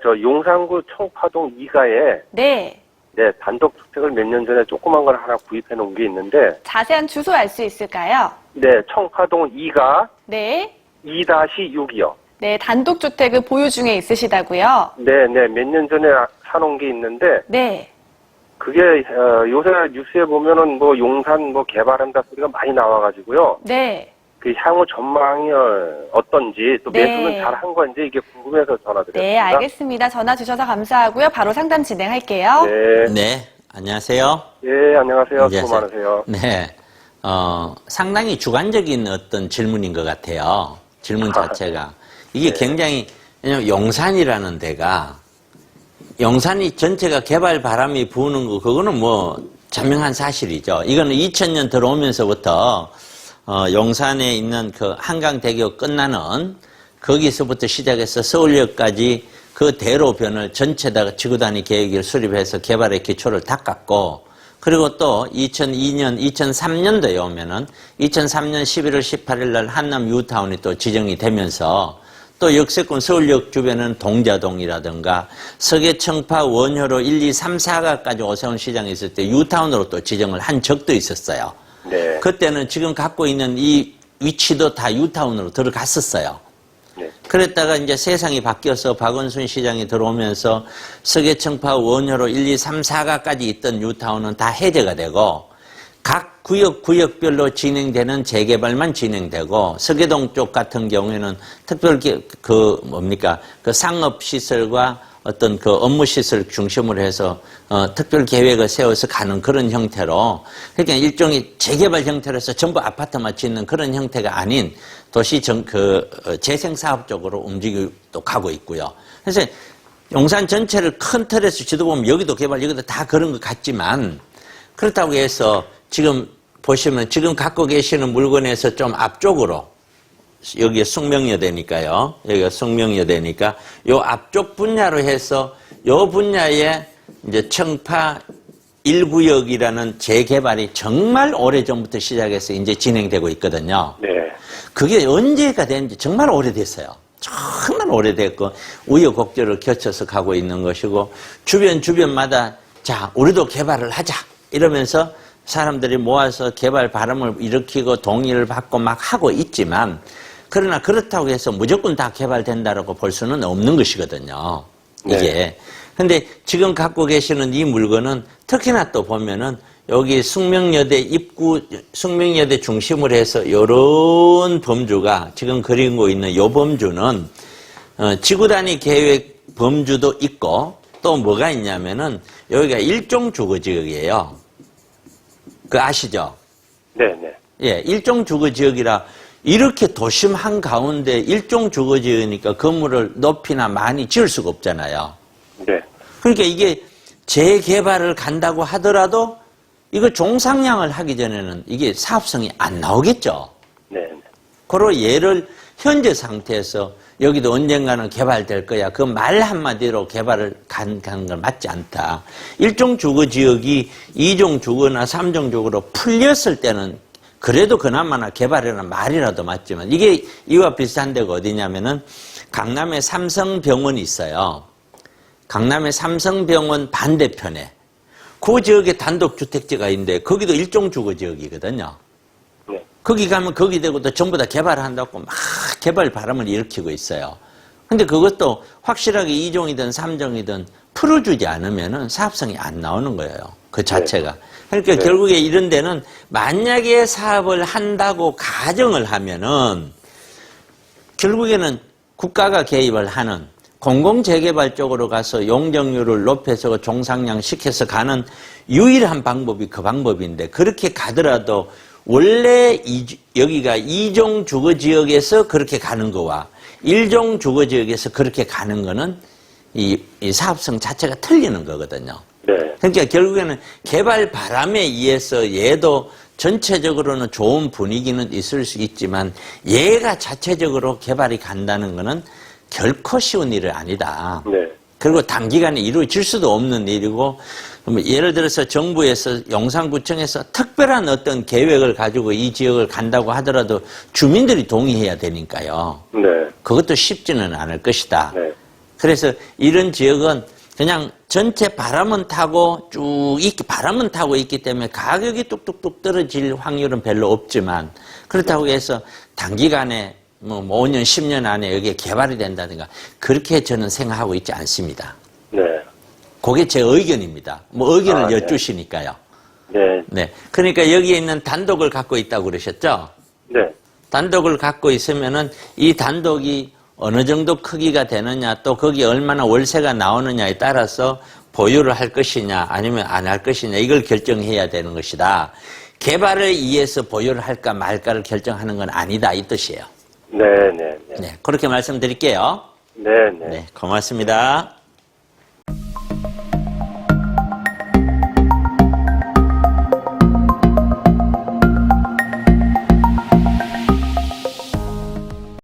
저 용산구 청파동 2가에 네. 네, 단독주택을 몇 년 전에 조그만 걸 하나 구입해 놓은 게 있는데 자세한 주소 알 수 있을까요? 네, 청파동 2가 네. 2-6이요. 네, 단독주택을 보유 중에 있으시다고요? 네, 네, 몇 년 전에 사놓은 게 있는데 네. 그게 요새 뉴스에 보면은 뭐 용산 뭐 개발한다 소리가 많이 나와가지고요. 네. 그 향후 전망이 어떤지 또 네. 매수는 잘 한 건지 이게 궁금해서 전화드렸습니다. 네, 알겠습니다. 전화 주셔서 감사하고요. 바로 상담 진행할게요. 네, 네, 안녕하세요. 예, 안녕하세요. 안녕하세요. 수고 많으세요. 네, 상당히 주관적인 어떤 질문인 것 같아요. 질문 자체가. 이게 네. 굉장히, 왜냐면 용산이라는 데가, 용산이 전체가 개발 바람이 부는 거, 그거는 뭐, 자명한 사실이죠. 이거는 2000년 들어오면서부터, 용산에 있는 그 한강대교 끝나는 거기서부터 시작해서 서울역까지 그 대로변을 전체다가 지구단위 계획을 수립해서 개발의 기초를 닦았고, 그리고 또 2002년, 2003년도에 오면은 2003년 11월 18일 날 한남 유타운이 또 지정이 되면서 또 역세권 서울역 주변은 동자동이라든가 서계청파 원효로 1, 2, 3, 4가까지 오세훈 시장이 있을 때 유타운으로 또 지정을 한 적도 있었어요. 네. 그때는 지금 갖고 있는 이 위치도 다 유타운으로 들어갔었어요. 네. 그랬다가 이제 세상이 바뀌어서 박원순 시장이 들어오면서 서계청파 원효로 1, 2, 3, 4가까지 있던 뉴타운은 다 해제가 되고 각 구역별로 진행되는 재개발만 진행되고 서계동 쪽 같은 경우에는 특별 그 상업시설과 어떤 그 업무시설 중심으로 해서 특별 계획을 세워서 가는 그런 형태로 그러니까 일종의 재개발 형태로 해서 전부 아파트만 짓는 그런 형태가 아닌 도시 재생사업 쪽으로 움직이고 가고 있고요. 그래서 용산 전체를 큰 틀에서 지도보면 여기도 개발, 여기도 다 그런 것 같지만 그렇다고 해서 지금 보시면 지금 갖고 계시는 물건에서 좀 앞쪽으로 여기에 숙명여대니까요. 여기가 숙명여대니까 요 앞쪽 분야로 해서 요 분야에 이제 청파 1구역이라는 재개발이 정말 오래전부터 시작해서 이제 진행되고 있거든요. 네. 그게 언제가 됐는지 정말 오래됐어요. 정말 오래됐고 우여곡절을 거쳐서 가고 있는 것이고 주변마다 자 우리도 개발을 하자 이러면서 사람들이 모아서 개발 바람을 일으키고 동의를 받고 막 하고 있지만 그러나 그렇다고 해서 무조건 다 개발된다라고 볼 수는 없는 것이거든요. 이게. 네. 근데 지금 갖고 계시는 이 물건은 특히나 또 보면은 여기 숙명여대 숙명여대 중심으로 해서 요런 범주가 지금 그리고 있는 요 범주는 지구단위 계획 범주도 있고 또 뭐가 있냐면은 여기가 일종 주거지역이에요. 그 아시죠? 네네. 예, 일종 주거지역이라 이렇게 도심 한가운데 일종 주거지역이니까 건물을 높이나 많이 지을 수가 없잖아요. 네. 그러니까 이게 재개발을 간다고 하더라도 이거 종상량을 하기 전에는 이게 사업성이 안 나오겠죠. 네. 그런 예를 현재 상태에서 여기도 언젠가는 개발될 거야. 그 말 한마디로 개발을 가는 건 맞지 않다. 일종 주거지역이 2종 주거나 3종 주거로 풀렸을 때는 그래도 그나마나 개발이라는 말이라도 맞지만 이게 이와 비슷한 데가 어디냐면은 강남에 삼성병원이 있어요. 강남의 삼성병원 반대편에 그 지역에 단독주택지가 있는데 거기도 일종 주거지역이거든요. 네. 거기 가면 거기 되고 또 전부 다 개발한다고 막 개발 바람을 일으키고 있어요. 근데 그것도 확실하게 2종이든 3종이든 풀어주지 않으면은 사업성이 안 나오는 거예요. 그 자체가. 그러니까 네. 결국에 이런 데는 만약에 사업을 한다고 가정을 하면은 결국에는 국가가 개입을 하는 공공재개발 쪽으로 가서 용적률을 높여서 종상량 시켜서 가는 유일한 방법이 그 방법인데 그렇게 가더라도 원래 여기가 2종 주거지역에서 그렇게 가는 거와 1종 주거지역에서 그렇게 가는 거는 이 사업성 자체가 틀리는 거거든요. 네. 그러니까 결국에는 개발 바람에 의해서 얘도 전체적으로는 좋은 분위기는 있을 수 있지만 얘가 자체적으로 개발이 간다는 거는 결코 쉬운 일은 아니다. 네. 그리고 단기간에 이루어질 수도 없는 일이고 예를 들어서 정부에서 용산구청에서 특별한 어떤 계획을 가지고 이 지역을 간다고 하더라도 주민들이 동의해야 되니까요. 네. 그것도 쉽지는 않을 것이다. 네. 그래서 이런 지역은 그냥 전체 바람은 타고 바람은 타고 있기 때문에 가격이 뚝뚝뚝 떨어질 확률은 별로 없지만 그렇다고 해서 단기간에 뭐 5년, 10년 안에 여기에 개발이 된다든가 그렇게 저는 생각하고 있지 않습니다. 네. 그게 제 의견입니다. 뭐 의견을 네. 여쭈시니까요. 네. 네. 그러니까 여기에 있는 단독을 갖고 있다고 그러셨죠? 네. 단독을 갖고 있으면은 이 단독이 어느 정도 크기가 되느냐 또 거기 얼마나 월세가 나오느냐에 따라서 보유를 할 것이냐 아니면 안 할 것이냐 이걸 결정해야 되는 것이다. 개발을 위해서 보유를 할까 말까를 결정하는 건 아니다 이 뜻이에요. 네. 네. 네. 네, 그렇게 말씀드릴게요. 네. 네. 네, 고맙습니다.